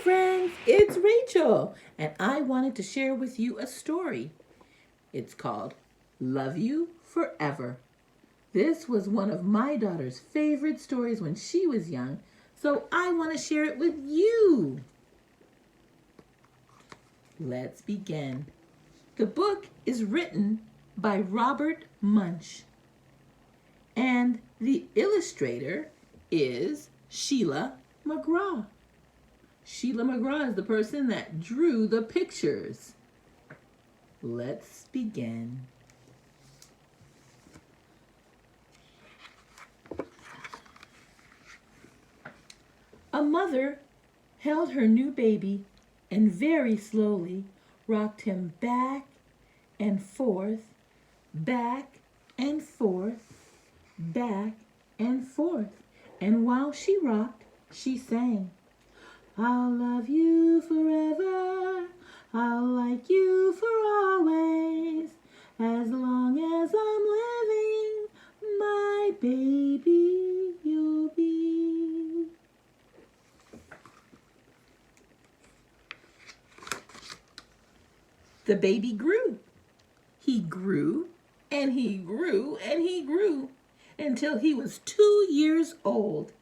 friends, it's Rachel, and I wanted to share with you a story. It's called Love You Forever. This was one of my daughter's favorite stories when she was young, so I want to share it with you. Let's begin. The book is written by Robert Munsch, and the illustrator is Sheila McGraw. Sheila McGraw is the person that drew the pictures. Let's begin. A mother held her new baby and very slowly rocked him back and forth, back and forth, back and forth. And while she rocked, she sang, "I'll love you forever, I'll like you for always, as long as I'm living, my baby you'll be." The baby grew. He grew and he grew and he grew until he was 2 years old.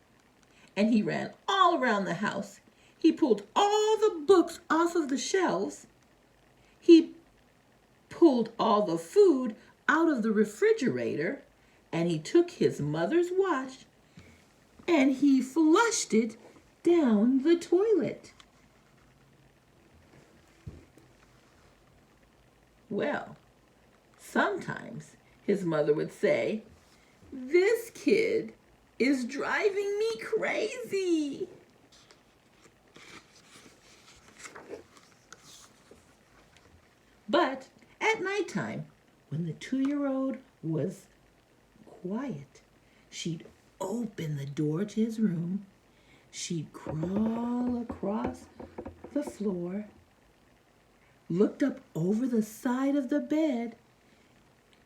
And he ran all around the house. He pulled all the books off of the shelves. He pulled all the food out of the refrigerator. And he took his mother's watch and he flushed it down the toilet. Well, sometimes his mother would say, "This kid is driving me crazy." But at nighttime, when the 2-year-old was quiet, she'd open the door to his room, she'd crawl across the floor, looked up over the side of the bed,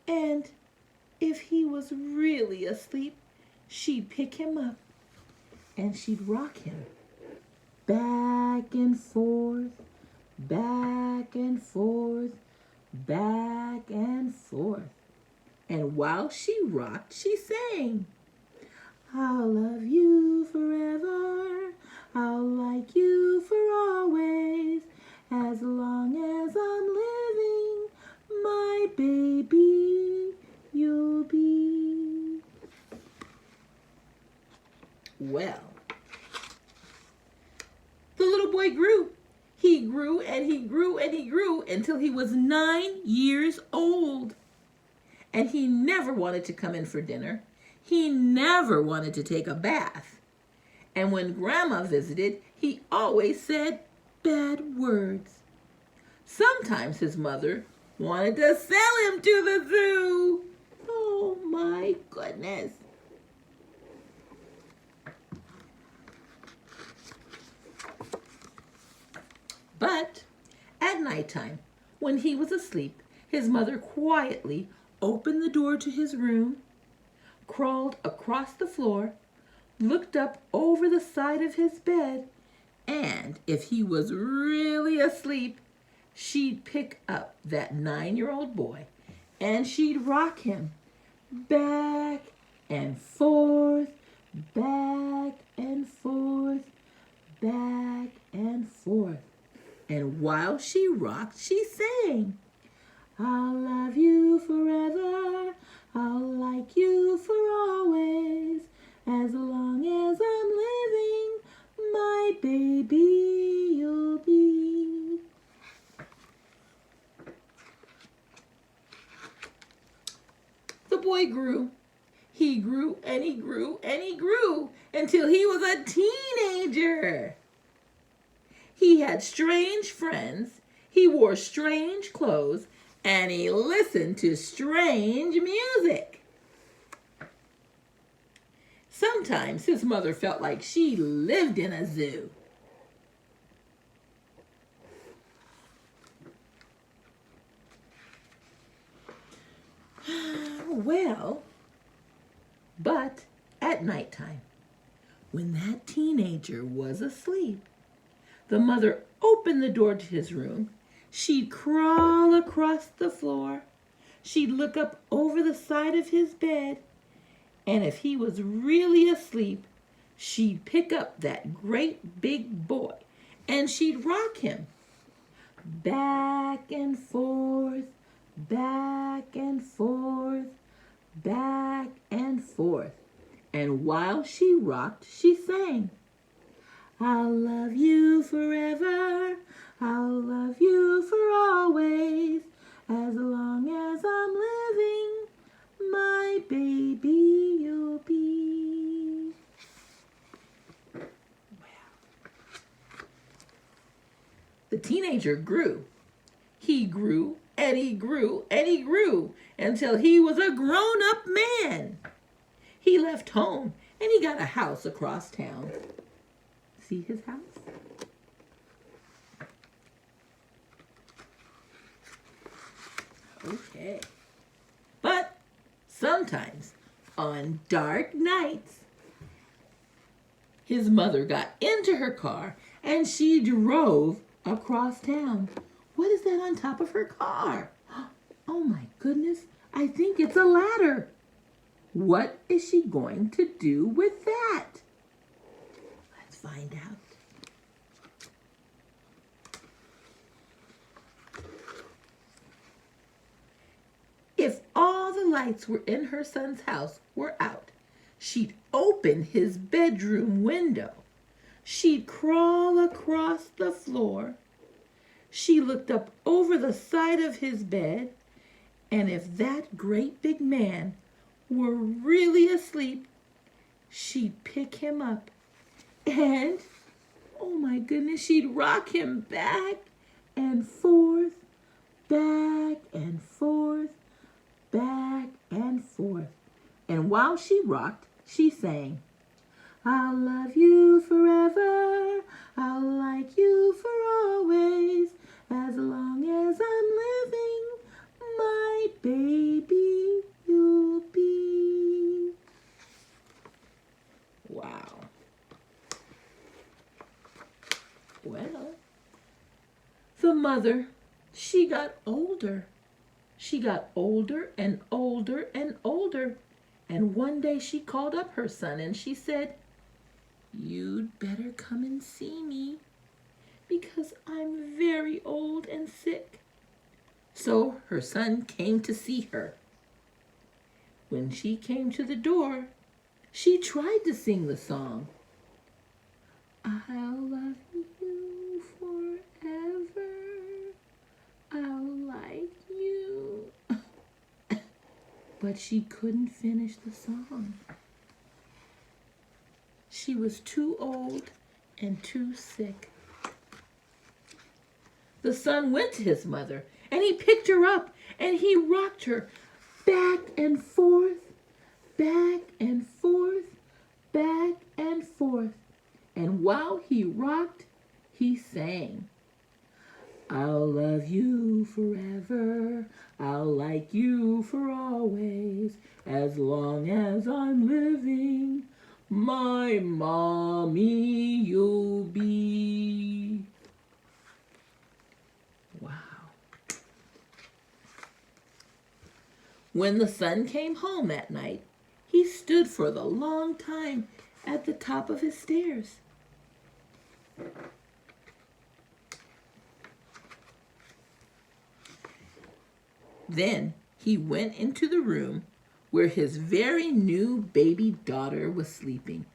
and if he was really asleep, she'd pick him up and she'd rock him back and forth, back and forth, back and forth. And while she rocked, she sang, "I'll love you forever, I'll like you for always, as long as I'm living, my baby you'll be." Well, the little boy grew. He grew and he grew and he grew until he was 9 years old. And he never wanted to come in for dinner. He never wanted to take a bath. And when Grandma visited, he always said bad words. Sometimes his mother wanted to sell him to the zoo. Oh my goodness. But at nighttime, when he was asleep, his mother quietly opened the door to his room, crawled across the floor, looked up over the side of his bed, and if he was really asleep, she'd pick up that 9-year-old boy and she'd rock him back and forth, back and forth, back and forth. And while she rocked, she sang, "I'll love you forever, I'll like you for always, as long as I'm living, my baby you'll be." The boy grew. He grew and he grew and he grew until he was a teenager. He had strange friends, he wore strange clothes, and he listened to strange music. Sometimes his mother felt like she lived in a zoo. Well, but at nighttime, when that teenager was asleep, The mother opened the door to his room. She'd crawl across the floor. She'd look up over the side of his bed. And if he was really asleep, she'd pick up that great big boy and she'd rock him. Back and forth, back and forth, back and forth. And while she rocked, she sang, I'll love you forever, I'll love you for always, as long as I'm living, my baby you'll be. The teenager grew. He grew and he grew and he grew until he was a grown-up man. He left home and he got a house across town. See his house? Okay. But sometimes on dark nights, his mother got into her car and she drove across town. What is that on top of her car? Oh my goodness, I think it's a ladder. What is she going to do with that? Let's find out. If all the lights were in her son's house were out, she'd open his bedroom window. She'd crawl across the floor. She looked up over the side of his bed, and if that great big man were really asleep, she'd pick him up and, oh my goodness, she'd rock him back and forth, back and forth, back and forth. And while she rocked, she sang, I'll love you forever, I'll like you for always, as long as I'm living, my baby you'll be. Wow. Well, the mother, she got older. She got older and older and older. And one day she called up her son and she said, You'd better come and see me because I'm very old and sick. So her son came to see her. When she came to the door, she tried to sing the song. I'll love you forever. I'll like you. But she couldn't finish the song. She was too old and too sick. The son went to his mother and he picked her up and he rocked her back and forth, back and forth, back and forth. And while he rocked, he sang, I'll love you forever, I'll like you for always, as long as I'm living, my mommy you'll be. Wow. When the son came home that night, he stood for the long time at the top of his stairs. Then he went into the room where his very new baby daughter was sleeping,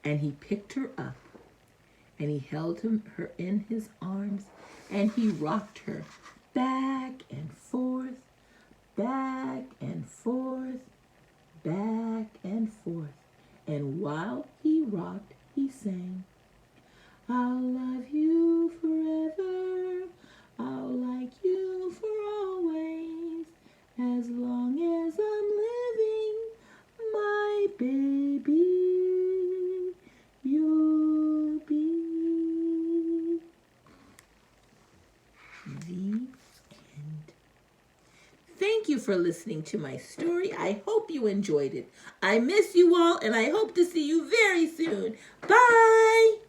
and he picked her up, and he held her in his arms, and he rocked her back and forth, back and forth, back and forth. And while he rocked, he sang, I'll love you forever, I'll like you for always, as long as I'm living, my baby you'll be. The end. Thank you for listening to my story. I hope you enjoyed it. I miss you all, and I hope to see you very soon. Bye!